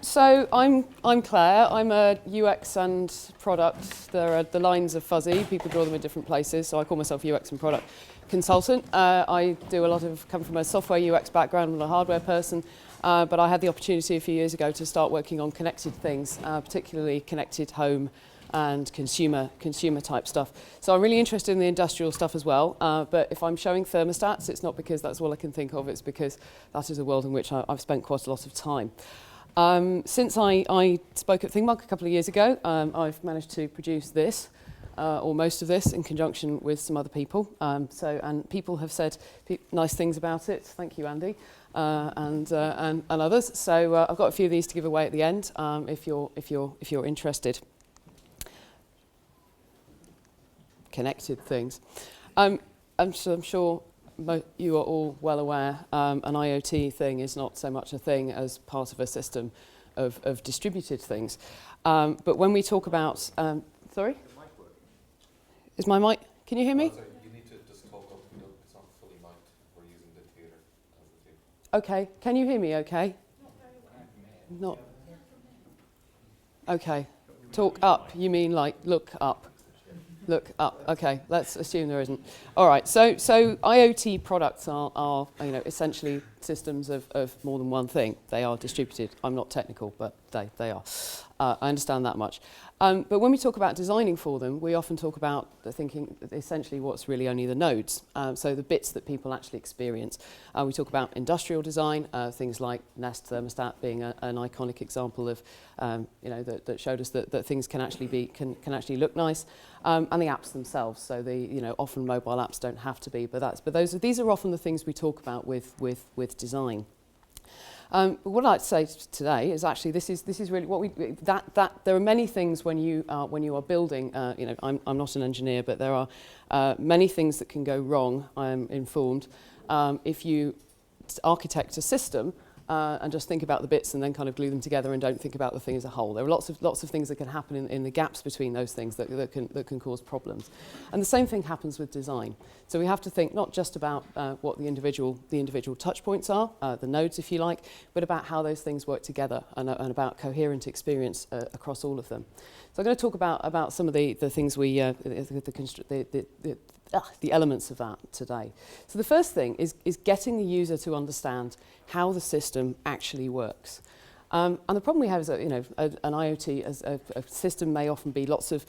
So I'm Claire. I'm a UX and product. The lines are fuzzy. People draw them in different places. So I call myself UX and product consultant. I do come from a software UX background. I'm a hardware person, but I had the opportunity a few years ago to start working on connected things, particularly connected home and consumer type stuff. So I'm really interested in the industrial stuff as well. But if I'm showing thermostats, it's not because that's all I can think of. It's because that is a world in which I've spent quite a lot of time. Since I spoke at ThingMonk a couple of years ago, I've managed to produce this, or most of this, in conjunction with some other people. And people have said nice things about it. Thank you, Andy, and others. So I've got a few of these to give away at the end, if you're interested. Connected things. I'm sure you are all well aware an IoT thing is not so much a thing as part of a system of distributed things. But when we talk about... sorry? Is my mic... Can you hear me? Sorry, you need to just talk up. It's not fully mic'd. We're using the theatre as the thing. Okay. Can you hear me okay? Not very well. Not... Okay. Talk up. You mean like look up? Look up. Okay, let's assume there isn't. All right. So IoT products are essentially systems of more than one thing. They are distributed. I'm not technical, but they are. I understand that much. But when we talk about designing for them, we often talk about thinking essentially what's really only the nodes. So the bits that people actually experience. We talk about industrial design, things like Nest thermostat being an iconic example of that showed us that things can actually look nice. And the apps themselves. So often mobile apps don't have to be, but these are often the things we talk about with design. But what I'd like to say today is actually this is really what there are many things when you are building. I'm not an engineer, but there are many things that can go wrong. I'm informed if you architect a system. And just think about the bits and then kind of glue them together and don't think about the thing as a whole. There are lots of things that can happen in the gaps between those things that can cause problems. And the same thing happens with design. So we have to think not just about what the individual touch points are, the nodes if you like, but about how those things work together and about coherent experience across all of them. So I'm going to talk about some of the things the elements of that today. So the first thing is getting the user to understand how the system actually works. And the problem we have is that an IoT as a system may often be lots of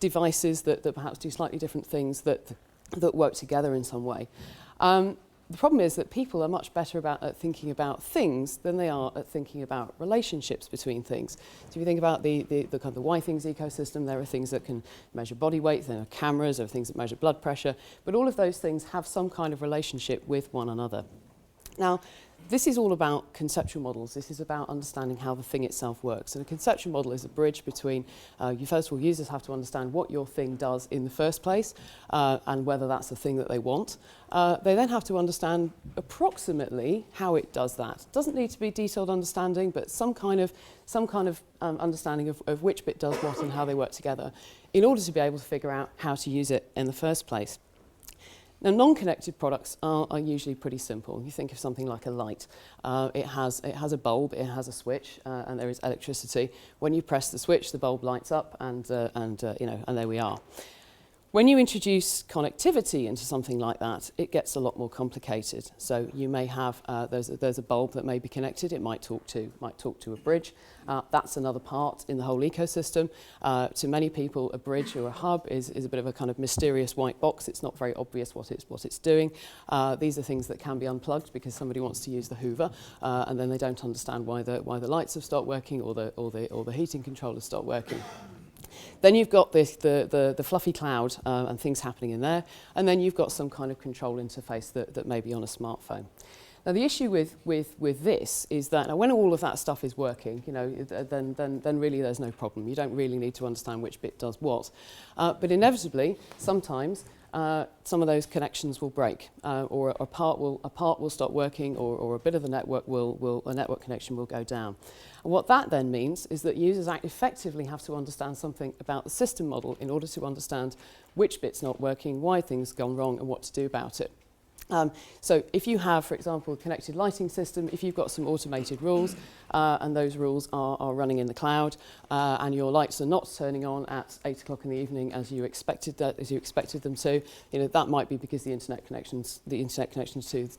devices that perhaps do slightly different things that work together in some way. The problem is that people are much better at thinking about things than they are at thinking about relationships between things. So if you think about the kind of the Why Things ecosystem, there are things that can measure body weight, there are cameras, there are things that measure blood pressure, but all of those things have some kind of relationship with one another. Now, this is all about conceptual models. This is about understanding how the thing itself works. And a conceptual model is a bridge between, first of all, users have to understand what your thing does in the first place and whether that's the thing that they want. They then have to understand approximately how it does that. It doesn't need to be detailed understanding, but some kind of understanding of which bit does what and how they work together in order to be able to figure out how to use it in the first place. Now, non-connected products are usually pretty simple. You think of something like a light. It has a bulb, it has a switch, and there is electricity. When you press the switch, the bulb lights up, and there we are. When you introduce connectivity into something like that, it gets a lot more complicated. So you may have there's a bulb that may be connected. It might talk to a bridge. That's another part in the whole ecosystem. To many people, a bridge or a hub is a bit of a kind of mysterious white box. It's not very obvious what it's doing. These are things that can be unplugged because somebody wants to use the Hoover, and then they don't understand why the lights have stopped working or the heating controllers stopped working. Then you've got the fluffy cloud and things happening in there, and then you've got some kind of control interface that may be on a smartphone. Now the issue with this is that when all of that stuff is working, then really there's no problem. You don't really need to understand which bit does what, but inevitably sometimes some of those connections will break, or a part will stop working, or a bit of the network a network connection will go down. And what that then means is that users effectively have to understand something about the system model in order to understand which bit's not working, why things have gone wrong, and what to do about it. So if you have, for example, a connected lighting system, if you've got some automated rules and those rules are running in the cloud and your lights are not turning on at 8 o'clock in the evening as you expected them to, that might be because the internet connection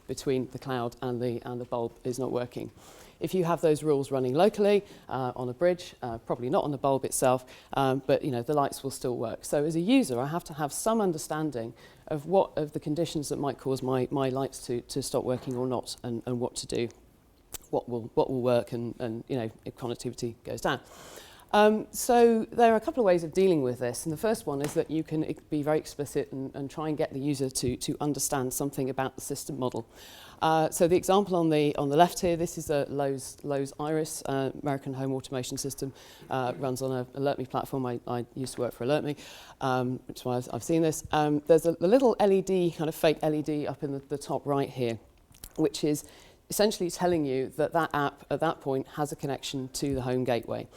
between the cloud and the bulb is not working. If you have those rules running locally on a bridge, probably not on the bulb itself, but the lights will still work. So as a user, I have to have some understanding of the conditions that might cause my lights to stop working or not, and what to do, what will work, and if connectivity goes down. So there are a couple of ways of dealing with this, and the first one is that you can be very explicit and try and get the user to understand something about the system model. So the example on the left here, this is a Lowe's Iris American home automation system. Runs on a AlertMe platform. I used to work for AlertMe, which is why I've seen this. There's a little LED, kind of fake LED up in the top right here, which is essentially telling you that app at that point has a connection to the home gateway.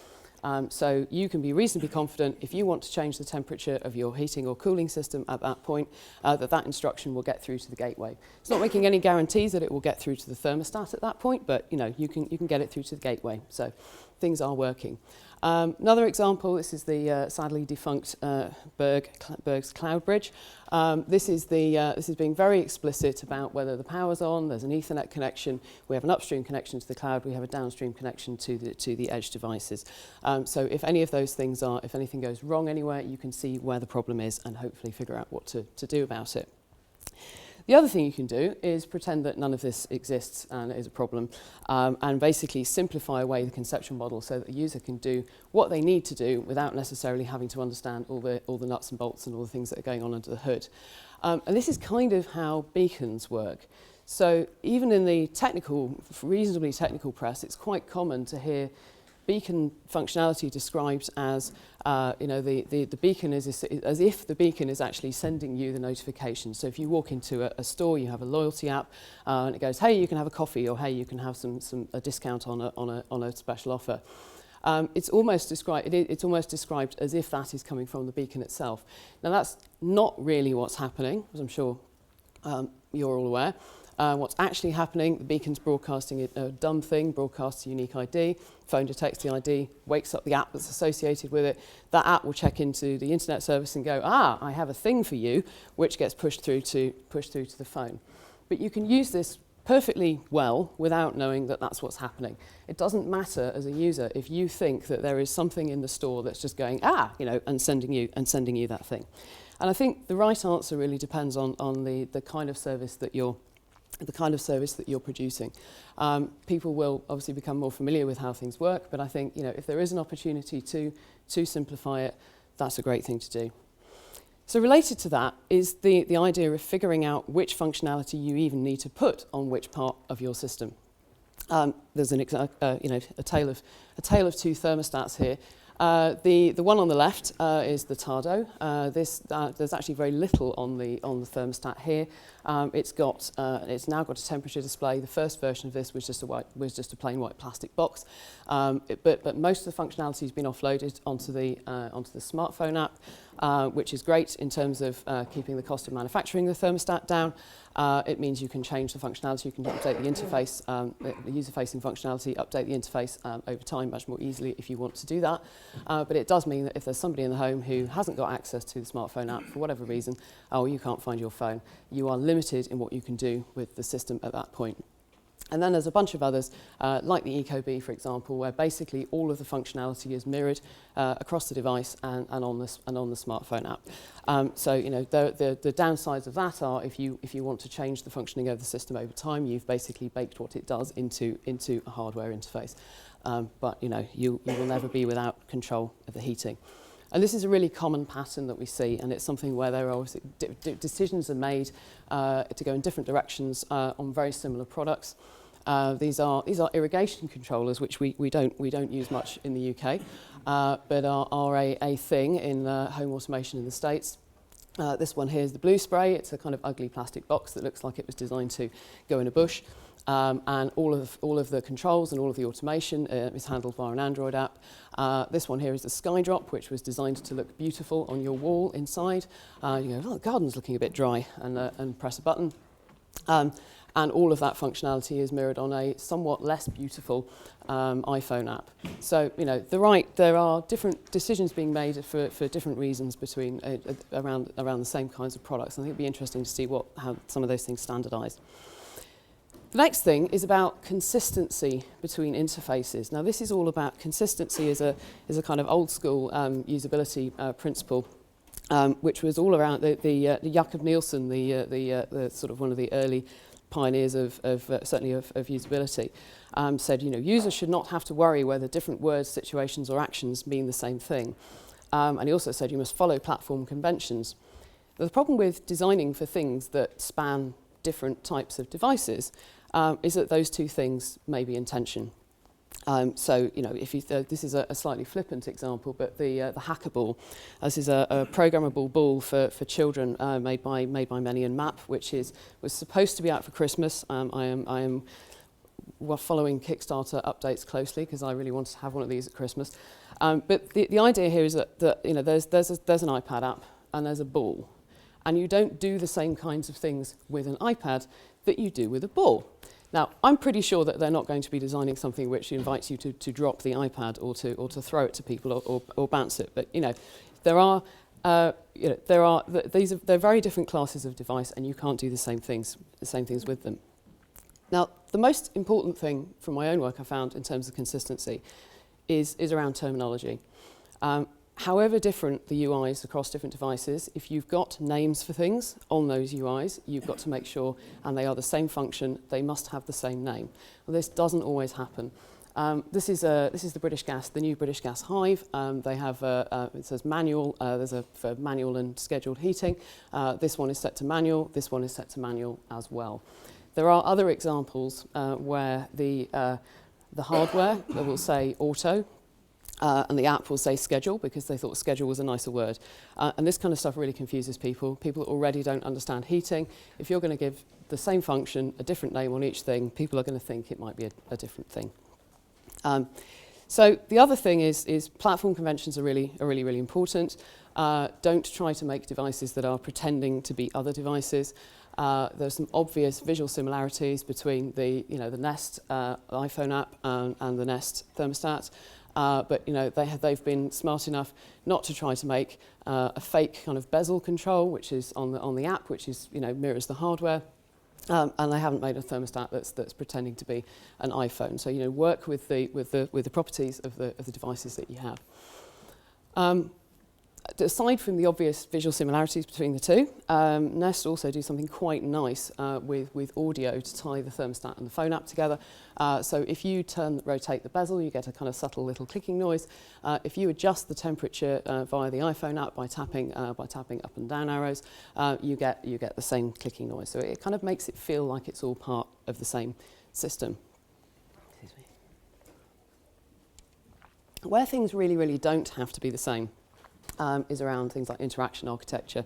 So you can be reasonably confident if you want to change the temperature of your heating or cooling system at that point, that instruction will get through to the gateway. It's not making any guarantees that it will get through to the thermostat at that point, but you can get it through to the gateway. So things are working. Another example, this is the sadly defunct Berg's Cloud Bridge. This is being very explicit about whether the power's on, there's an Ethernet connection, we have an upstream connection to the cloud, we have a downstream connection to the edge devices. So if any of those things if anything goes wrong anywhere, you can see where the problem is and hopefully figure out what to do about it. The other thing you can do is pretend that none of this exists and is a problem, and basically simplify away the conceptual model so that the user can do what they need to do without necessarily having to understand all the nuts and bolts and all the things that are going on under the hood. And this is kind of how beacons work. So even in the reasonably technical press, it's quite common to hear beacon functionality described as the beacon is as if the beacon is actually sending you the notification. So if you walk into a store, you have a loyalty app, and it goes, hey, you can have a coffee, or hey, you can have a discount on a special offer. It's almost described as if that is coming from the beacon itself. Now that's not really what's happening, as I'm sure you're all aware. What's actually happening, the beacon's broadcasting a dumb thing, broadcasts a unique ID, phone detects the ID, wakes up the app that's associated with it. That app will check into the internet service and go, I have a thing for you, which gets pushed through to the phone. But you can use this perfectly well without knowing that that's what's happening. It doesn't matter as a user if you think that there is something in the store that's just going, and sending you that thing. And I think the right answer really depends on the kind of service that you're producing. People will obviously become more familiar with how things work, but I think if there is an opportunity to simplify it, that's a great thing to do. So related to that is the idea of figuring out which functionality you even need to put on which part of your system. There's a tale of two thermostats here. The one on the left is the Tardo. There's actually very little on the thermostat here. It's now got a temperature display. The first version of this was just a plain white plastic box. But most of the functionality has been offloaded onto the smartphone app, which is great in terms of keeping the cost of manufacturing the thermostat down. It means you can change the functionality, you can update the interface, the user-facing functionality, update the interface over time much more easily if you want to do that. But it does mean that if there's somebody in the home who hasn't got access to the smartphone app for whatever reason, you can't find your phone, you are limited in what you can do with the system at that point. And then there's a bunch of others, like the ecobee, for example, where basically all of the functionality is mirrored across the device and on the smartphone app. So the downsides of that are if you want to change the functioning of the system over time, you've basically baked what it does into a hardware interface. But you will never be without control of the heating. And this is a really common pattern that we see, and it's something where there are decisions are made to go in different directions on very similar products. These are irrigation controllers, which we don't use much in the UK, but are a thing in home automation in the States. This one here is the Blue Spray. It's a kind of ugly plastic box that looks like it was designed to go in a bush. And all of the controls and all of the automation is handled via an Android app. This one here is the Skydrop, which was designed to look beautiful on your wall inside. You go, the garden's looking a bit dry, and press a button. And all of that functionality is mirrored on a somewhat less beautiful iPhone app. So, there are different decisions being made for different reasons between around the same kinds of products. And I think it'd be interesting to see how some of those things standardise. The next thing is about consistency between interfaces. Now, this is all about consistency as a kind of old school usability principle, which was all around the Jakob Nielsen, the sort of one of the early pioneers of usability, said, users should not have to worry whether different words, situations, or actions mean the same thing. And he also said you must follow platform conventions. The problem with designing for things that span different types of devices is that those two things may be in tension. So, if you this is a slightly flippant example, but the hacker ball, this is a programmable ball for children made by Many and Map, which was supposed to be out for Christmas. I am following Kickstarter updates closely because I really wanted to have one of these at Christmas. But the idea here is that there's an iPad app and there's a ball, and you don't do the same kinds of things with an iPad that you do with a ball. Now, I'm pretty sure that they're not going to be designing something which invites you to drop the iPad or to throw it to people or bounce it. But they're very different classes of device, and you can't do the same things with them. Now, the most important thing from my own work I found in terms of consistency is around terminology. However different the UIs across different devices, if you've got names for things on those UIs, you've got to make sure, and they are the same function, they must have the same name. Well, this doesn't always happen. This is the British Gas, the new British Gas Hive. They have it says manual. There's for manual and scheduled heating. This one is set to manual. This one is set to manual as well. There are other examples where the hardware will say auto. And the app will say schedule because they thought schedule was a nicer word. And this kind of stuff really confuses people. People that already don't understand heating. If you're going to give the same function a different name on each thing, people are going to think it might be a different thing. So the other thing is platform conventions are really important. Don't try to make devices that are pretending to be other devices. There's some obvious visual similarities between the Nest iPhone app and the Nest thermostat. But they've been smart enough not to try to make a fake kind of bezel control, which is on the app, which is mirrors the hardware, and they haven't made a thermostat that's pretending to be an iPhone. So work with the properties of the devices that you have. Aside from the obvious visual similarities between the two, Nest also do something quite nice with audio to tie the thermostat and the phone app together. So if you rotate the bezel, you get a kind of subtle little clicking noise. If you adjust the temperature via the iPhone app by tapping up and down arrows, you get the same clicking noise. So it kind of makes it feel like it's all part of the same system. Excuse me. Where things really don't have to be the same is around things like interaction architecture.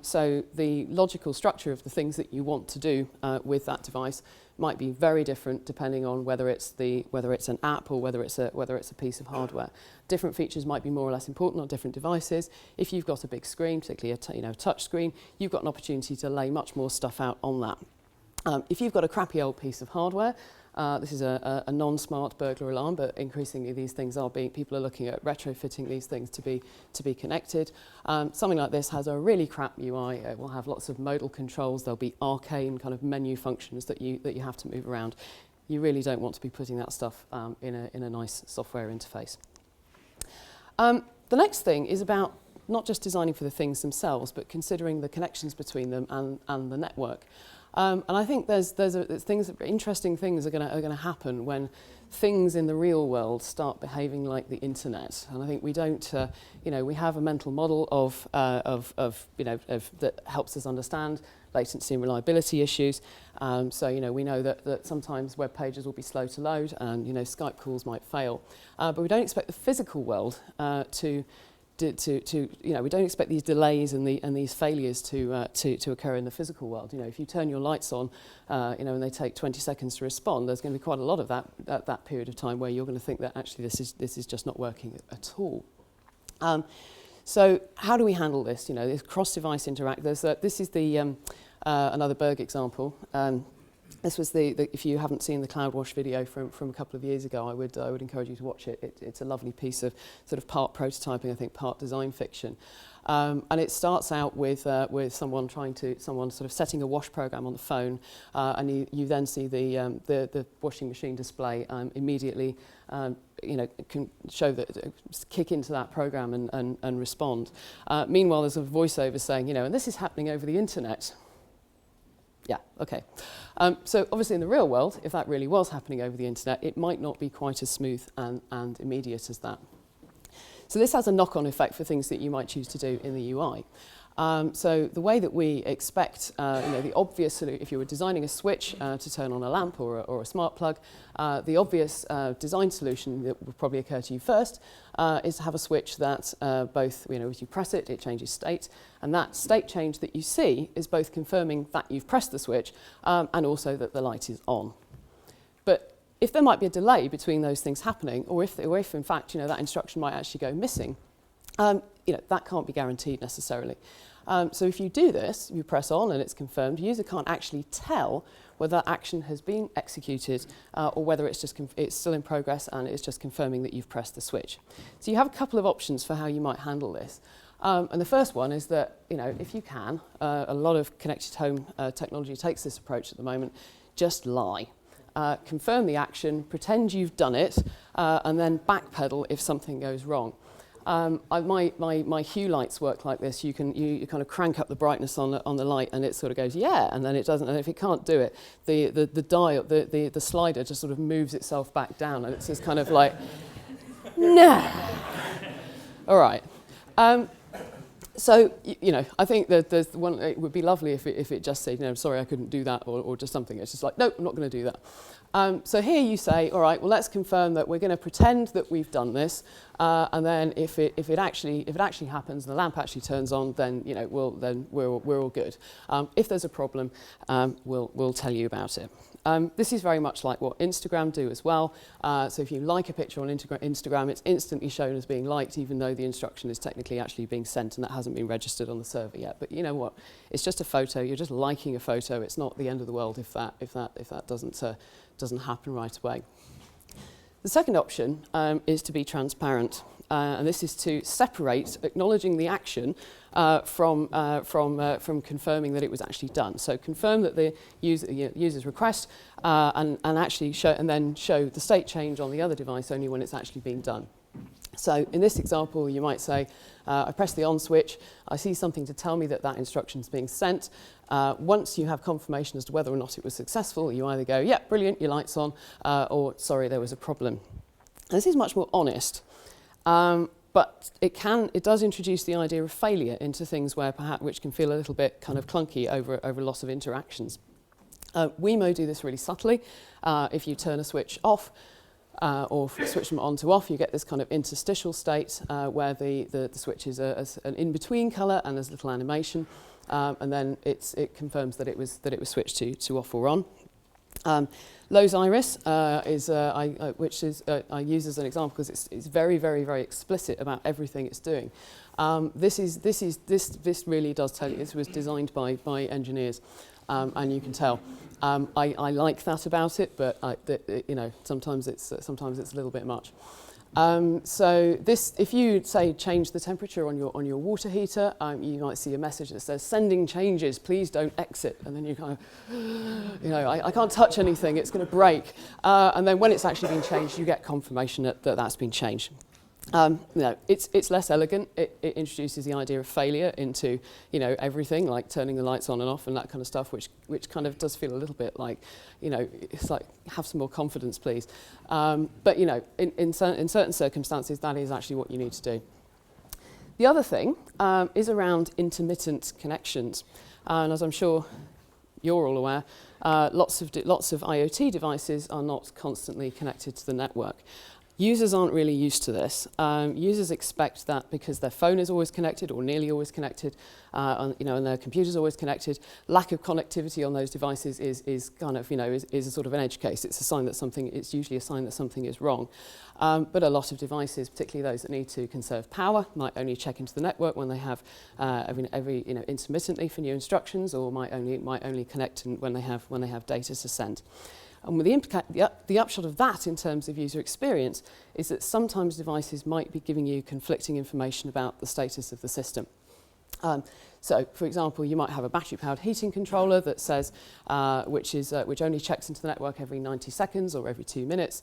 So the logical structure of the things that you want to do with that device might be very different depending on whether it's an app or whether it's a piece of hardware. Different features might be more or less important on different devices. If you've got a big screen, particularly a touch screen, you've got an opportunity to lay much more stuff out on that. If you've got a crappy old piece of hardware, this is a non-smart burglar alarm, but increasingly these things people are looking at retrofitting these things to be connected. Something like this has a really crap UI. It will have lots of modal controls. There'll be arcane kind of menu functions that you have to move around. You really don't want to be putting that stuff in a nice software interface. The next thing is about not just designing for the things themselves, but considering the connections between them and the network. And I think interesting things are going to happen when things in the real world start behaving like the internet. And I think we don't, we have a mental model that helps us understand latency and reliability issues. So we know that sometimes web pages will be slow to load, and Skype calls might fail. But we don't expect the physical world we don't expect these delays and these failures to occur in the physical world. If you turn your lights on, and they take 20 seconds to respond, there's going to be quite a lot of that period of time where you're going to think that actually this is just not working at all. So how do we handle this? This cross-device interact. This is the another Berg example. This was if you haven't seen the CloudWash video from a couple of years ago, I would encourage you to watch it. It's a lovely piece of sort of part prototyping, I think, part design fiction. And it starts out with someone sort of setting a wash program on the phone, and you then see the washing machine display immediately, can show that, kick into that program and respond. Meanwhile, there's a voiceover saying, and this is happening over the internet. Yeah, okay. So obviously in the real world, if that really was happening over the internet, it might not be quite as smooth and immediate as that. So this has a knock-on effect for things that you might choose to do in the UI. So the way that we expect, the obvious, if you were designing a switch to turn on a lamp or a smart plug, the obvious design solution that would probably occur to you first is to have a switch that both, as you press it, it changes state, and that state change that you see is both confirming that you've pressed the switch and also that the light is on. But if there might be a delay between those things happening, or if in fact, that instruction might actually go missing, that can't be guaranteed necessarily. So if you do this, you press on and it's confirmed, the user can't actually tell whether action has been executed or whether it's still in progress and it's just confirming that you've pressed the switch. So you have a couple of options for how you might handle this. And the first one is that, if you can, a lot of connected home technology takes this approach at the moment, just lie. Confirm the action, pretend you've done it, and then backpedal if something goes wrong. My hue lights work like this. You kind of crank up the brightness on the light, and it sort of goes yeah, and then it doesn't. And if it can't do it, the dial, the slider just sort of moves itself back down, and it's just kind of like, nah. All right. So I think that there's one. It would be lovely if it just said, sorry, I couldn't do that, or just something. It's just like, no, I'm not going to do that. So here you say, all right, well, let's confirm that we're going to pretend that we've done this, and then if it actually happens, the lamp actually turns on, then we're all good. If there's a problem, we'll tell you about it. This is very much like what Instagram do as well. So if you like a picture on Instagram, it's instantly shown as being liked, even though the instruction is technically actually being sent, and that hasn't been registered on the server yet. But you know what? It's just a photo. You're just liking a photo. It's not the end of the world if that doesn't happen right away. The second option is to be transparent, and this is to separate acknowledging the action from confirming that it was actually done. So confirm that the user's request, and actually then show the state change on the other device only when it's actually been done. So in this example, you might say, I press the on switch, I see something to tell me that that instruction is being sent. Once you have confirmation as to whether or not it was successful, you either go, yeah, brilliant, your light's on, or sorry, there was a problem. And this is much more honest, but it does introduce the idea of failure into things which can feel a little bit kind of clunky over loss of interactions. Wemo do this really subtly. If you turn a switch off, or switch them on to off, you get this kind of interstitial state where the switch is an in-between colour and there's a little animation, and then it confirms that it was switched to off or on. Lowe's Iris which I use as an example because it's very, very, very explicit about everything it's doing. This really does tell you this was designed by engineers, and you can tell. I like that about it, but sometimes it's a little bit much. So if you say change the temperature on your water heater, you might see a message that says sending changes, please don't exit, and then you kind of, I can't touch anything, it's going to break, and then when it's actually been changed, you get confirmation that that's been changed. It's less elegant. It introduces the idea of failure into everything, like turning the lights on and off and that kind of stuff, which kind of does feel a little bit like it's like have some more confidence, please. But in certain circumstances, that is actually what you need to do. The other thing is around intermittent connections, and as I'm sure you're all aware, lots of IoT devices are not constantly connected to the network. Users aren't really used to this. Users expect that because their phone is always connected or nearly always connected, and their computer's always connected, lack of connectivity on those devices is kind of, is a sort of an edge case. It's usually a sign that something is wrong. But a lot of devices, particularly those that need to conserve power, might only check into the network when they have intermittently for new instructions, or might only connect when they have data to send. And with the upshot of that in terms of user experience is that sometimes devices might be giving you conflicting information about the status of the system. So, for example, you might have a battery-powered heating controller that says, which only checks into the network every 90 seconds or every 2 minutes.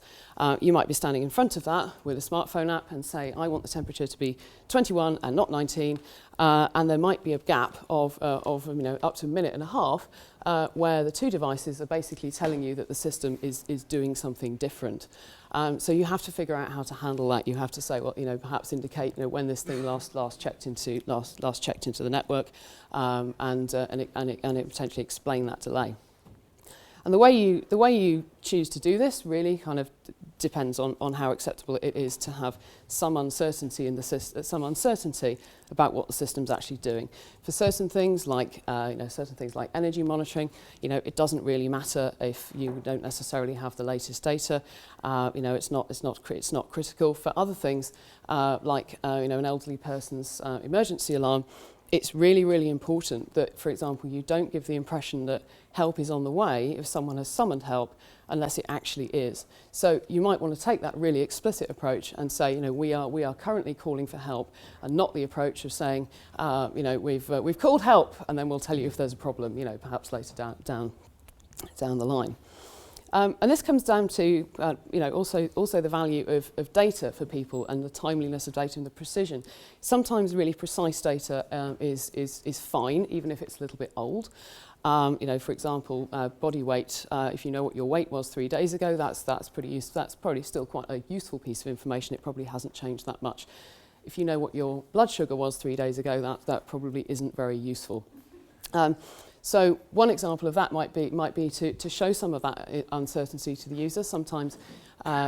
You might be standing in front of that with a smartphone app and say, I want the temperature to be 21 and not 19, and there might be a gap of up to a minute and a half where the two devices are basically telling you that the system is doing something different. So you have to figure out how to handle that. You have to say, well, perhaps indicate, when this thing last checked into the network, and it potentially explain that delay. And the way you choose to do this really kind of depends on how acceptable it is to have some uncertainty in the system, some uncertainty about what the system's actually doing. For certain things like energy monitoring, it doesn't really matter if you don't necessarily have the latest data. It's not critical. For other things like an elderly person's emergency alarm, it's really, really important that, for example, you don't give the impression that help is on the way if someone has summoned help unless it actually is. So you might want to take that really explicit approach and say, we are currently calling for help, and not the approach of saying, we've called help, and then we'll tell you if there's a problem, perhaps later down the line. And this comes down to, also the value of data for people and the timeliness of data and the precision. Sometimes really precise data is fine, even if it's a little bit old. For example, body weight. If you know what your weight was 3 days ago, that's pretty useful. That's probably still quite a useful piece of information. It probably hasn't changed that much. If you know what your blood sugar was 3 days ago, that probably isn't very useful. So one example of that might be to show some of that uncertainty to the user. Sometimes,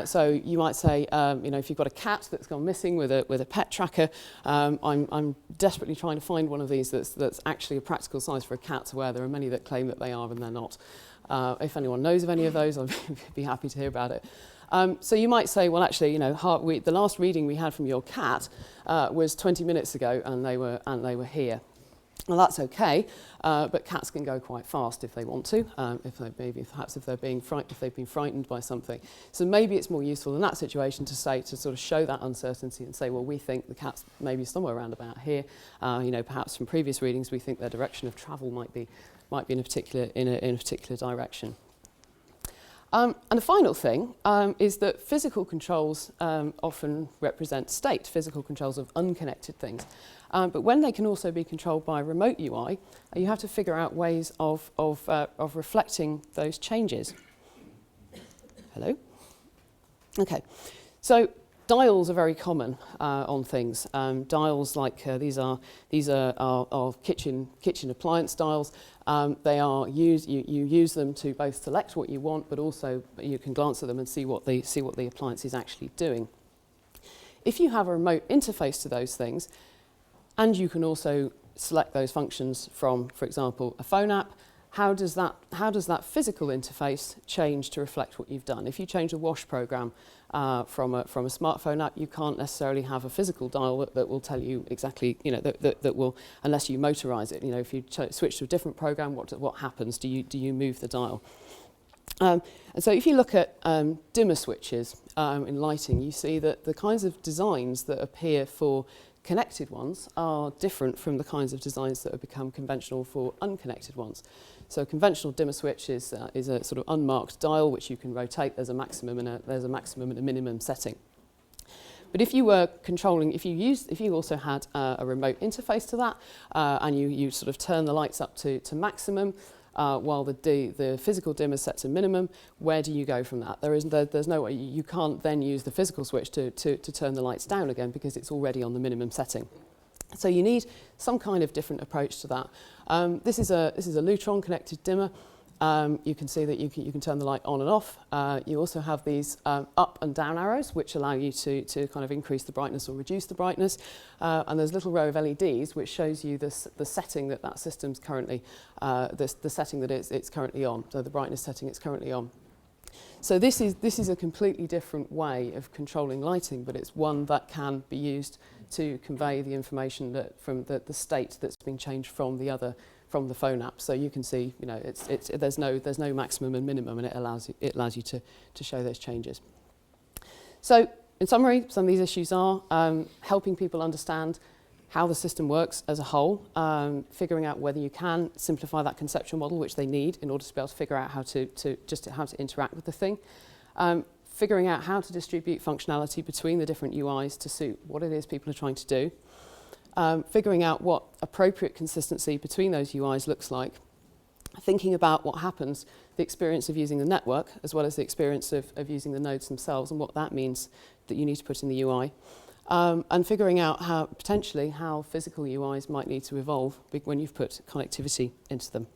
so you might say, if you've got a cat that's gone missing with a pet tracker, I'm desperately trying to find one of these that's actually a practical size for a cat, where there are many that claim that they are and they're not. If anyone knows of any of those, I'd be happy to hear about it. So you might say, well, actually, the last reading we had from your cat was 20 minutes ago, and they were here. Well, that's okay, but cats can go quite fast if they want to, if they've been frightened by something. So maybe it's more useful in that situation to sort of show that uncertainty and say, well, we think the cat's maybe somewhere around about here. Perhaps from previous readings, we think their direction of travel might be in a particular direction. And the final thing is that physical controls often represent state, physical controls of unconnected things. But when they can also be controlled by remote UI, you have to figure out ways of reflecting those changes. Hello? Okay, so dials are very common on things. Dials like these are kitchen appliance dials. You use them to both select what you want, but also you can glance at them and see what the appliance is actually doing. If you have a remote interface to those things, and you can also select those functions from, for example, a phone app, how does that physical interface change to reflect what you've done? If you change a wash program from a smartphone app, you can't necessarily have a physical dial that will tell you exactly, that will, unless you motorize it. If you switch to a different program, what happens? Do you move the dial? And so if you look at dimmer switches in lighting, you see that the kinds of designs that appear for connected ones are different from the kinds of designs that have become conventional for unconnected ones. So a conventional dimmer switch is a sort of unmarked dial which you can rotate. There's a maximum and a minimum setting. But if you were controlling, if you also had a remote interface to that, and you sort of turn the lights up to maximum, while the physical dimmer is set to minimum, where do you go from that? There's no way. You can't then use the physical switch to turn the lights down again because it's already on the minimum setting. So you need some kind of different approach to that. This is a Lutron connected dimmer. You can see that you can turn the light on and off. You also have these up and down arrows, which allow you to kind of increase the brightness or reduce the brightness. And there's a little row of LEDs, which shows you the setting that system's currently, the setting that it's currently on, so the brightness setting it's currently on. So this is a completely different way of controlling lighting, but it's one that can be used to convey the information that from the state that's been changed from the phone app. So you can see, you know, there's no maximum and minimum, and it allows you to show those changes. So in summary, some of these issues are helping people understand how the system works as a whole, figuring out whether you can simplify that conceptual model, which they need in order to be able to figure out how to interact with the thing, figuring out how to distribute functionality between the different UIs to suit what it is people are trying to do, figuring out what appropriate consistency between those UIs looks like, thinking about what happens, the experience of using the network, as well as the experience of using the nodes themselves and what that means that you need to put in the UI, and figuring out potentially how physical UIs might need to evolve when you've put connectivity into them.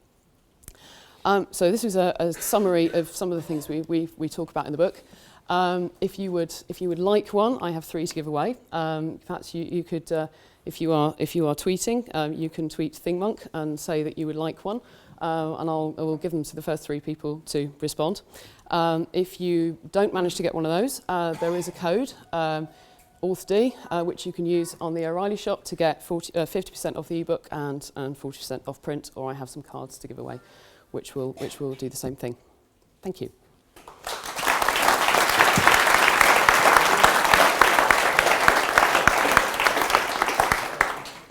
So this is a summary of some of the things we talk about in the book. If you would like one, I have 3 to give away. Perhaps you could, if you are tweeting, you can tweet ThingMonk and say that you would like one, and I will give them to the first 3 people to respond. If you don't manage to get one of those, there is a code, AuthD, which you can use on the O'Reilly shop to get 50% off the ebook and 40% off print, or I have some cards to give away, which will do the same thing. Thank you.